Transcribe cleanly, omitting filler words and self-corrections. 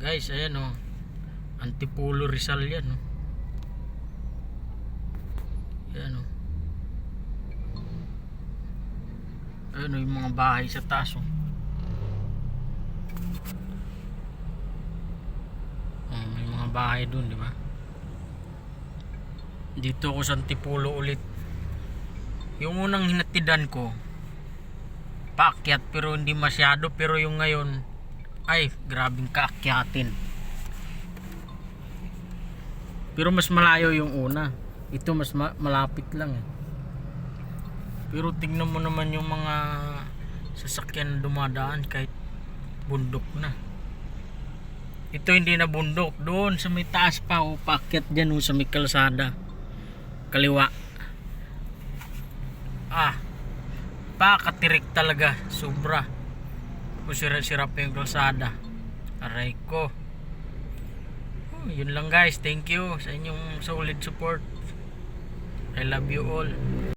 Guys, ayan o. Antipolo Rizal yan o. Ayan o. Ayan o yung mga bahay sa taas o. May mga bahay dun, di ba? Dito ako sa Antipolo ulit. Yung unang hinatidan ko paakyat pero hindi masyado, pero yung ngayon ay grabing kaakyatin. Pero mas malayo yung una. Ito mas malapit lang eh. Pero tingnan mo naman yung mga sasakyan dumadaan kahit bundok na. Ito hindi na bundok. Doon sa may taas pa o paakyat dyan o sa may kalsada. Kaliwa. Pakatirik talaga. Sobra. Kung sira-sira pa yung kalsada. Aray ko. Yun lang guys. Thank you sa inyong solid support. I love you all.